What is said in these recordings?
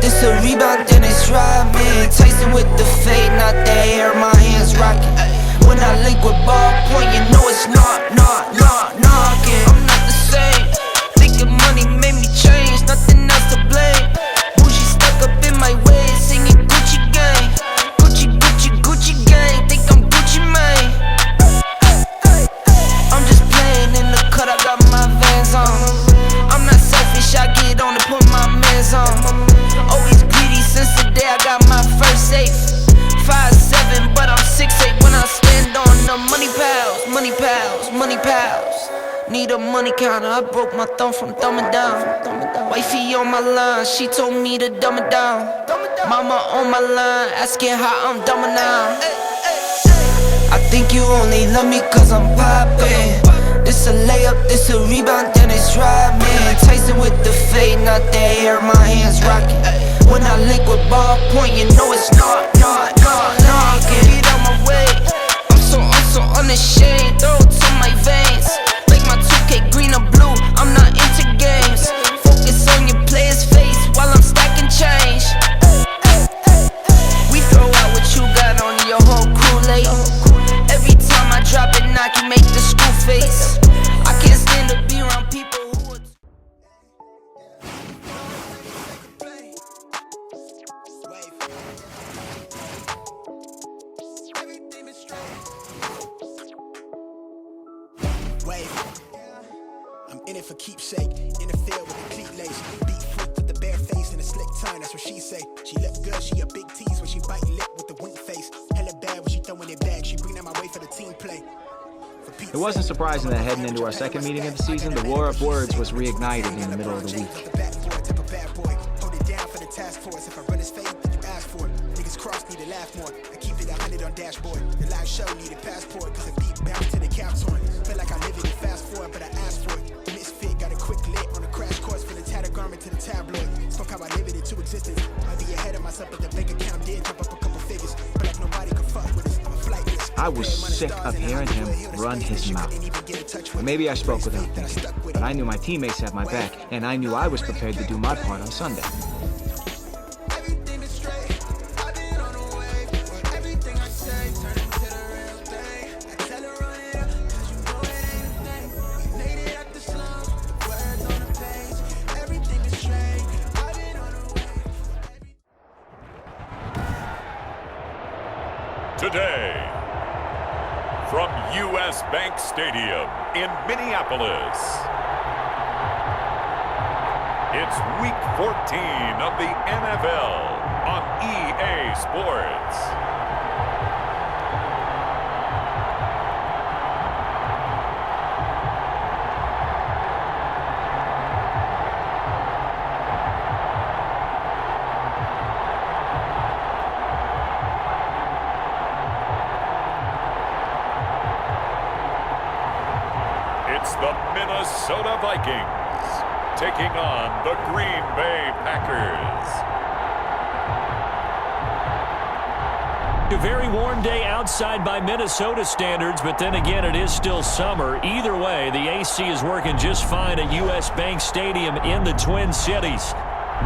this a rebound, then it's driving. Tyson with the fade, not the air, my hands rocking. When I link with ballpoint, you know it's knocking. I'm not the same. Thinking money made me change, nothing else to blame. Bougie stuck up in my ways, singing Gucci gang. Gucci gang, think I'm Gucci Mane. I'm just playing in the cut, I got my Vans on. I'm not selfish, I get on to put my mans on. Always greedy since the day I got my first safe. 5'7", but I'm 6'8" when I stand on the money pals. Need a money counter, I broke my thumb from thumbing down. Wifey on my line, she told me to dumb it down. Mama on my line, asking how I'm dumbing now. I think you only love me cause I'm poppin'. This a layup, this a rebound, then it's driving. Tyson with the fade, not the air, my hands rocking. When I link with ballpoint, you know it's knocking. Get out my way, I'm so unashamed. Throw it to my veins, like my 2K green or blue, I'm not into games. Focus on your player's face while I'm stacking change. We throw out what you got on your whole crew late. Every time I drop it, knock you make the school face. I can't stand to be around people who are I'm in it for keepsake, in the field with the cleat lace. Beat freak with the bare face and a slick turn, that's what she say. She look good, she a big tease when she bite lip with the wink face. Hella bad when she throwing it back, she bring that my way for the team play. It wasn't surprising that heading into our second meeting of the season, the war of words was reignited in the middle of the week. Hold it down for the task force. If I run his fade, then you ask for it. Niggas cross need to laugh more. I keep it 100 on dashboard. The live show need a passport, cause the beat bound to the cap torn. Feel like I live it and fast forward, but I asked for it. The misfit got a quick lit on a crash course for the tattered garment to the tabloid. Spoke how I live it into existence. I'd be ahead of myself, but the bank account did jump up a couple figures. But like nobody could fuck with us. I'm a flight risk. I was sick of hearing him run his mouth. Maybe I spoke without thinking, but I knew my teammates had my back, and I knew I was prepared to do my part on Sunday. Today, from U.S. Bank Stadium in Minneapolis, it's Week 14 of the NFL on EA Sports. It's the Minnesota Vikings taking on the Green Bay Packers. A very warm day outside by Minnesota standards, but then again, it is still summer. Either way, the AC is working just fine at U.S. Bank Stadium in the Twin Cities.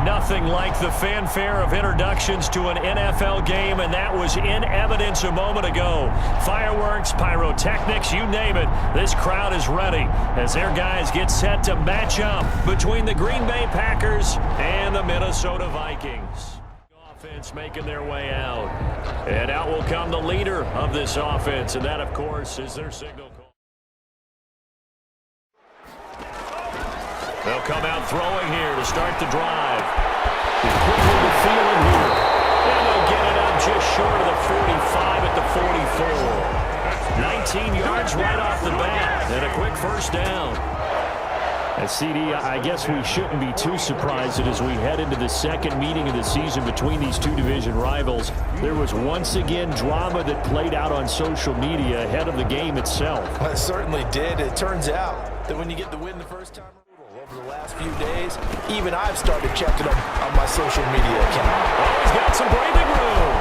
Nothing like the fanfare of introductions to an NFL game, and that was in evidence a moment ago. Fireworks, pyrotechnics, you name it. This crowd is ready as their guys get set to match up between the Green Bay Packers and the Minnesota Vikings. Offense making their way out. And out will come the leader of this offense, and that, of course, is their signal call. They'll come out throwing here to start the drive. Quickly to feel it here. And they'll get it up just short of the 45 at the 44. 19 yards right off the bat. And a quick first down. And CD, I guess we shouldn't be too surprised that as we head into the second meeting of the season between these two division rivals, there was once again drama that played out on social media ahead of the game itself. Well, it certainly did. It turns out that when you get the win the first time over the last few days, even I've started checking them on my social media account. Oh, he's got some breathing room.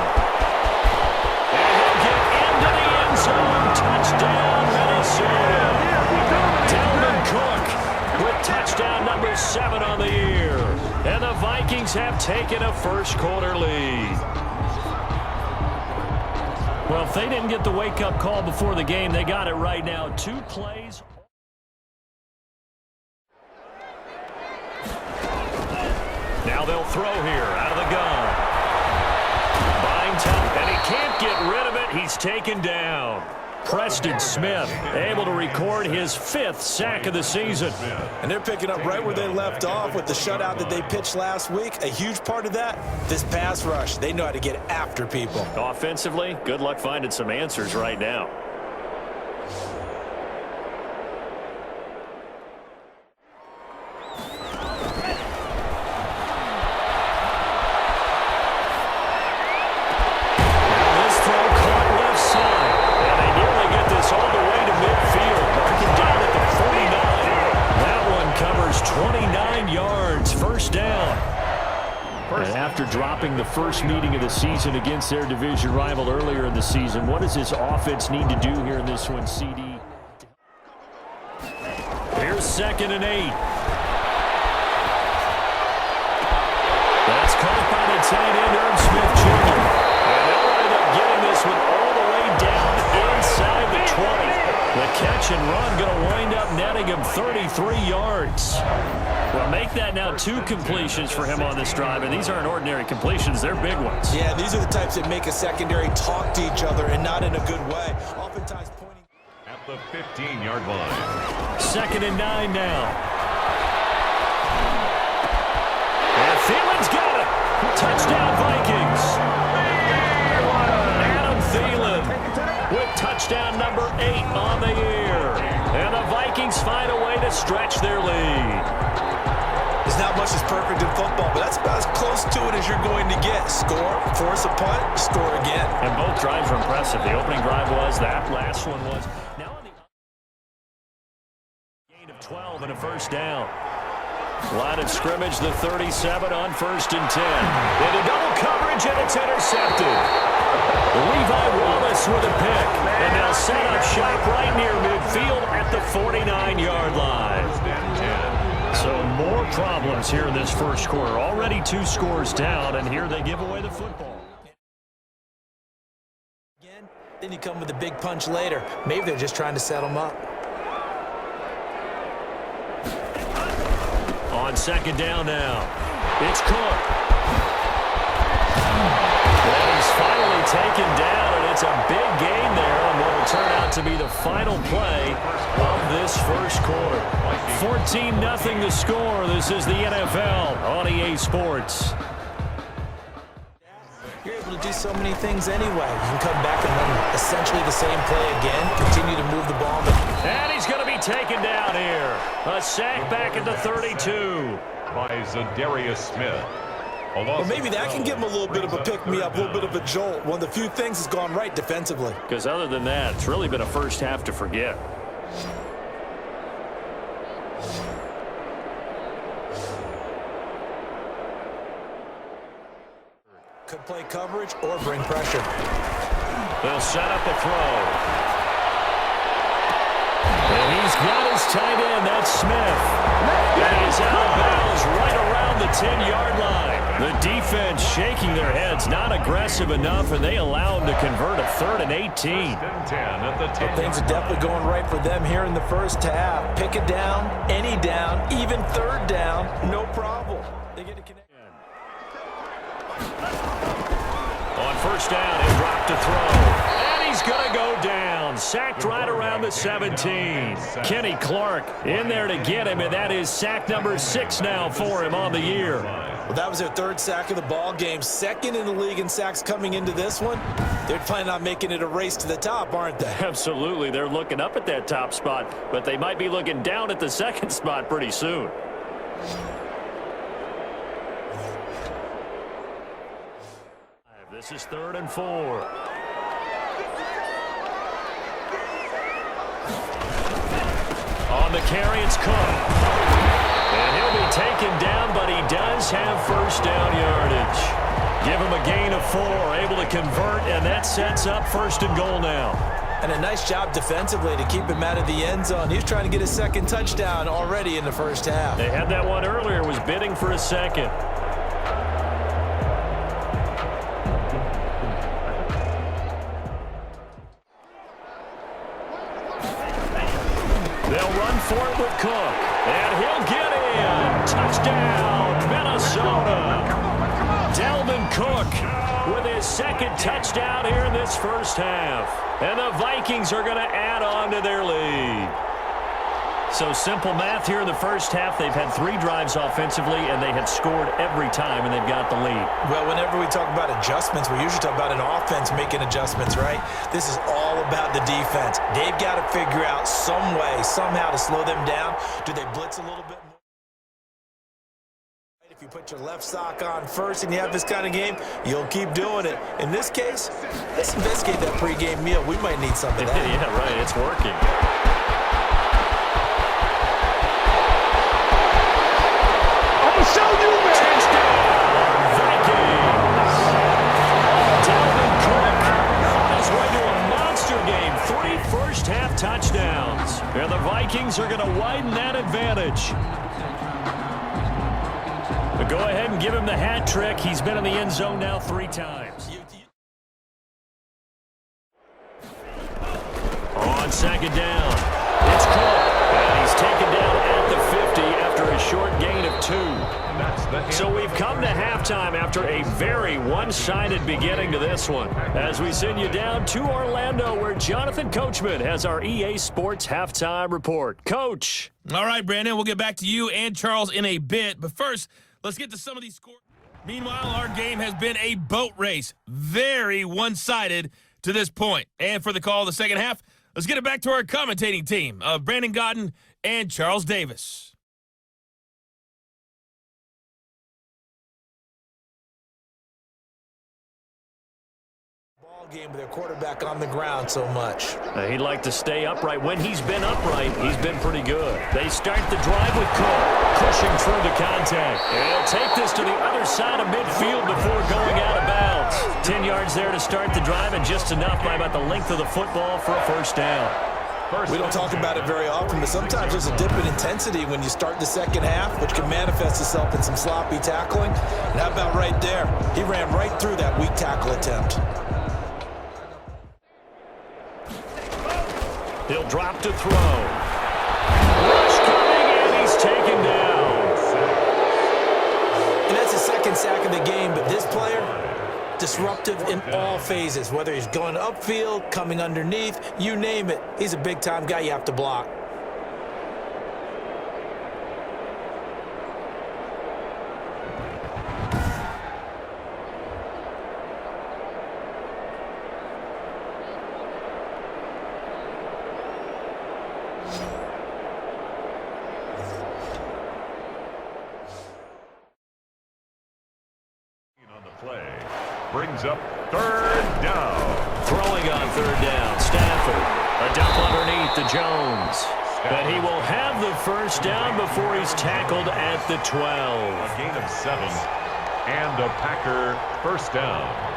And he'll get into the end zone. Touchdown, Minnesota. Dalvin Cook with touchdown number 7 on the year. And the Vikings have taken a first-quarter lead. Well, if they didn't get the wake-up call before the game, they got it right now. 2 plays. Now they'll throw here out of the gun. Buying time, and he can't get rid of it. He's taken down. Preston Smith able to record his 5th sack of the season. And they're picking up right where they left off with the shutout that they pitched last week. A huge part of that, this pass rush. They know how to get after people. Offensively, good luck finding some answers right now. After dropping the first meeting of the season against their division rival earlier in the season, what does this offense need to do here in this one, CD? Here's 2nd and 8. That's caught by the tight end, Herb Smith Jr. And they'll wind up getting this one all the way down inside the 20. The catch and run going to wind up netting him 33 yards. Well, make that now 2 completions for him on this drive, and these aren't ordinary completions. They're big ones. Yeah, these are the types that make a secondary talk to each other, and not in a good way. Oftentimes pointing at the 15-yard line. 2nd and 9 now. And Thielen's got it. Touchdown, Vikings. Adam Thielen with touchdown number 8 on the year. And the Vikings find a way to stretch their lead. There's not much that's perfect in football, but that's about as close to it as you're going to get. Score, force a punt, score again. And both drives were impressive. The opening drive was, that last one was. Now on the gain of 12 and a first down. Line of scrimmage, the 37 on 1st and 10. Into double coverage, and it's intercepted. Levi Wallace with a pick. And they'll set up shop right near midfield at the 49-yard line. So more problems here in this first quarter. Already 2 scores down, and here they give away the football. Again, then you come with a big punch later. Maybe they're just trying to set them up. On 2nd down now, it's Cook. And he's finally taken down, and it's a big gain there on what will turn out to be the final play of this first quarter. 14-0 the score. This is the NFL on EA Sports. You're able to do so many things anyway. You can come back and run essentially the same play again, continue to move the ball. And he's going to be taken down here. A sack back at the 32. By Zadarius Smith. Well, maybe that can give him a little bit of a pick-me-up, a little bit of a jolt. One of the few things that's gone right defensively. Because other than that, it's really been a first half to forget. Could play coverage or bring pressure. They'll set up a throw. And he's got his tight end. That's Smith. And he's out of bounds right around the 10-yard line. The defense shaking their heads, not aggressive enough, and they allow him to convert a 3rd and 18. But things are definitely going right for them here in the first half. Pick it down, any down, even 3rd down, no problem. They get a connection. On 1st down, he'll drop to throw. And he's going to go down. Sacked right around the 17. Kenny Clark in there to get him, and that is sack number 6 now for him on the year. Well, that was their 3rd sack of the ball game. 2nd in the league in sacks coming into this one. They're planning on making it a race to the top, aren't they? Absolutely. They're looking up at that top spot, but they might be looking down at the 2nd spot pretty soon. This is 3rd and 4. On the carry, it's Cook. And he'll be taken down, but he does have 1st down yardage. Give him a gain of 4, able to convert, and that sets up 1st and goal now. And a nice job defensively to keep him out of the end zone. He's trying to get his second touchdown already in the first half. They had that one earlier, was bidding for a second. They'll run for it with Cook. And he'll get in. Touchdown, Minnesota. Dalvin Cook with his second touchdown here in this first half. And the Vikings are going to add on to their lead. So simple math here in the first half. They've had 3 drives offensively, and they have scored every time, and they've got the lead. Well, whenever we talk about adjustments, we usually talk about an offense making adjustments, right? This is all about the defense. They've got to figure out some way, somehow to slow them down. Do they blitz a little bit more? If you put your left sock on first and you have this kind of game, you'll keep doing it. In this case, let's investigate that pregame meal. We might need some of that. Yeah, right. It's working. I'll show you, man. Touchdown, Vikings. Dalvin Cook on his way to a monster game. 3 first-half touchdowns. And the Vikings are going to widen that advantage. But go ahead and give him the hat trick. He's been in the end zone now 3 times. On second down, it's Cook. And he's taken down at the 50 after a short gain of 2. So we've come to halftime after a very one-sided beginning to this one. As we send you down to Orlando, where Jonathan Coachman has our EA Sports halftime report. Coach. All right, Brandon, we'll get back to you and Charles in a bit. But first, let's get to some of these scores. Meanwhile, our game has been a boat race. Very one-sided to this point. And for the call of the second half, let's get it back to our commentating team of Brandon Godden and Charles Davis. Game with their quarterback on the ground so much. He'd like to stay upright. When he's been upright, he's been pretty good. They start the drive with Cook, pushing through the contact. And he'll take this to the other side of midfield before going out of bounds. 10 yards there to start the drive, and just enough by about the length of the football for a first down. We don't talk about it very often, but sometimes there's a dip in intensity when you start the second half, which can manifest itself in some sloppy tackling. And how about right there? He ran right through that weak tackle attempt. He'll drop to throw. Rush coming, and he's taken down. And that's the second sack of the game, but this player, disruptive in all phases, whether he's going upfield, coming underneath, you name it. He's a big-time guy you have to block. Brings up 3rd down. Throwing on 3rd down, Stafford. A dump underneath to Jones. But he will have the first down before he's tackled at the 12. A gain of 7 and a Packer first down.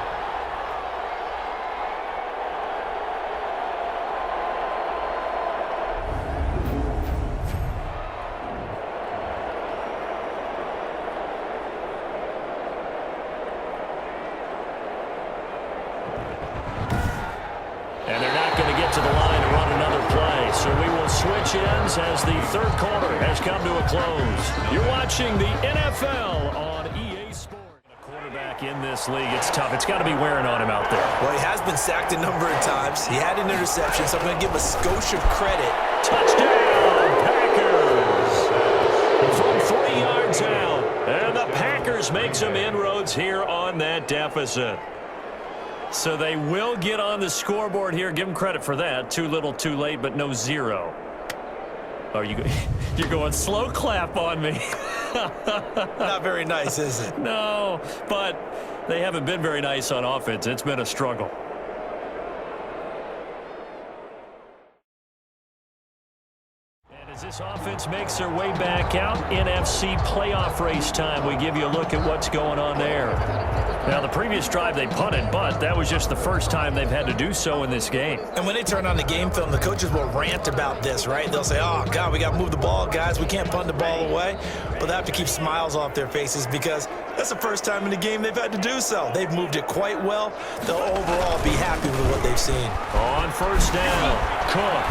To the line to run another play. So we will switch ends as the 3rd quarter has come to a close. You're watching the NFL on EA Sports. A quarterback in this league, it's tough. It's got to be wearing on him out there. Well, he has been sacked a number of times. He had an interception, so I'm going to give a Scotia credit. Touchdown, Packers! From 3 yards out. And the Packers make some inroads here on that deficit. So they will get on the scoreboard here. Give them credit for that. Too little, too late, but no 0. Oh, you're going slow clap on me. Not very nice, is it? No, but they haven't been very nice on offense. It's been a struggle. And as this offense makes their way back out, NFC playoff race time, we give you a look at what's going on there. Now, the previous drive they punted, but that was just the first time they've had to do so in this game. And when they turn on the game film, the coaches will rant about this, right? They'll say, oh, God, we got to move the ball, guys. We can't punt the ball away. But they have to keep smiles off their faces because that's the first time in the game they've had to do so. They've moved it quite well. They'll overall be happy with what they've seen. On first down, Cook.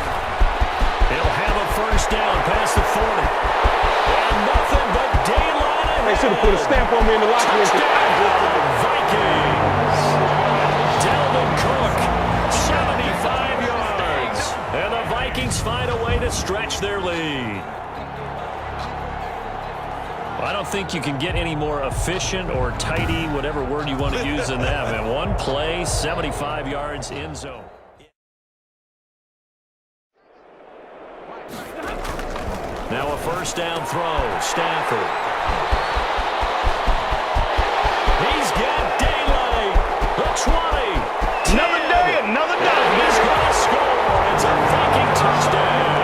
He'll have a first down past the 40. And nothing but daylight ahead. They should have put a stamp on me in the locker room. Touchdown, Vikings. Dalvin Cook, 75 yards. And the Vikings find a way to stretch their lead. I don't think you can get any more efficient or tidy, whatever word you want to use in that. Man, one play, 75 yards in zone. Now a first down throw, Stafford. He's got daylight. The 20. Another day, another day. He's going to score. It's a Viking touchdown.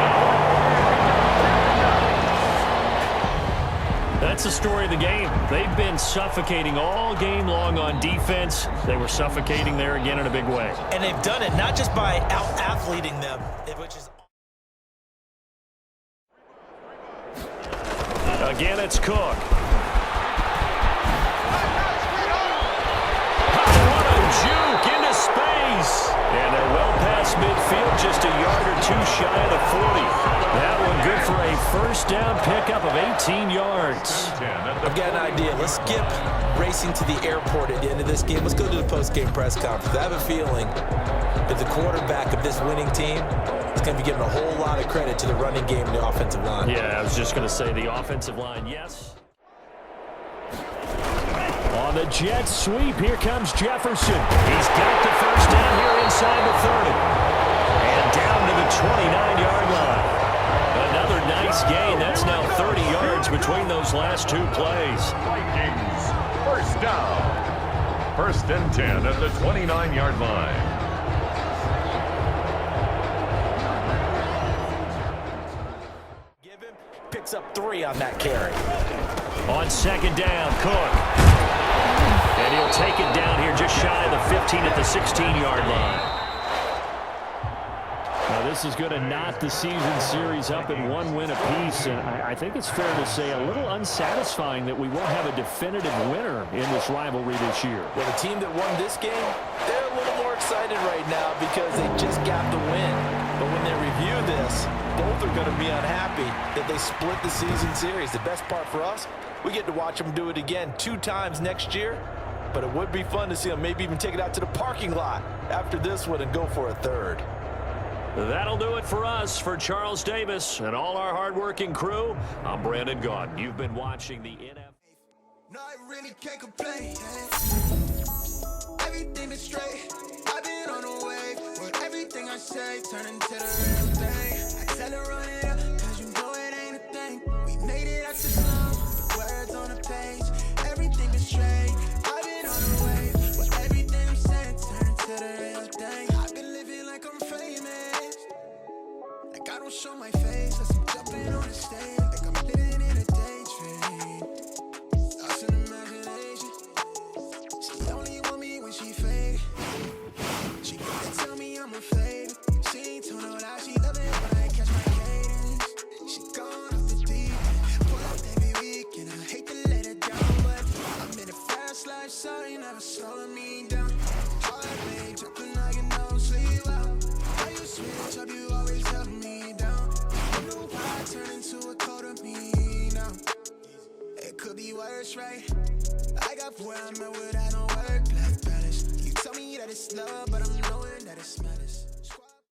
That's the story of the game. They've been suffocating all game long on defense. They were suffocating there again in a big way. And they've done it not just by out-athleting them, which is... Again, it's Cook. What a juke into space. And they're well past midfield, just a yard or two shy of the 40. That one good for a first down pickup of 18 yards. I've got an idea. Let's skip racing to the airport at the end of this game. Let's go to the post-game press conference. I have a feeling that the quarterback of this winning team is going to be giving a whole lot of credit to the running game and the offensive line. Yeah, I was just going to say the offensive line, yes. On the jet sweep, here comes Jefferson. He's got the first down here inside the 30. And down to the 29-yard line. Another nice gain. That's now 30 yards between those last two plays. Vikings, first down. First and 10 at the 29-yard line. Picks up 3 on that carry. On second down, Cook. And he'll take it down here just shy of the 15 at the 16-yard line. Now this is going to knot the season series up in one win apiece, and I think it's fair to say a little unsatisfying that we won't have a definitive winner in this rivalry this year. Well, the team that won this game, they're a little more excited right now because they just got the win. But when they review this, both are going to be unhappy that they split the season series. The best part for us, we get to watch them do it again 2 times next year. But it would be fun to see them maybe even take it out to the parking lot after this one and go for a third. That'll do it for us. For Charles Davis and all our hardworking crew, I'm Brandon Gaudin. You've been watching the NFL. No, I really can't complain. Everything is straight. I've been on the wave. But everything I say turn into the real thing. I tell her run it up, cause you know it ain't a thing. We made it out to slums, the words on the page. Everything is straight. I've been on the wave. But everything I'm saying turn into the real thing. I've been living like I'm famous. Like I don't show my face, as I'm jumping on the stage. Like I'm living in a daydream. Lost in imagination. She only want me when she fake. She gotta tell me I'm a favorite. She ain't told no lie, she love it when I catch my cadence. She gone off the deep end, pull up every week, and I hate to let her down, but I'm in a fast life, so you never slowing me down. Hard made, jumping like you don't sleep well. How you switch up, you always help me down. You know why I turn into a cold of me now. It could be worse, right? I got where I'm at without no work left.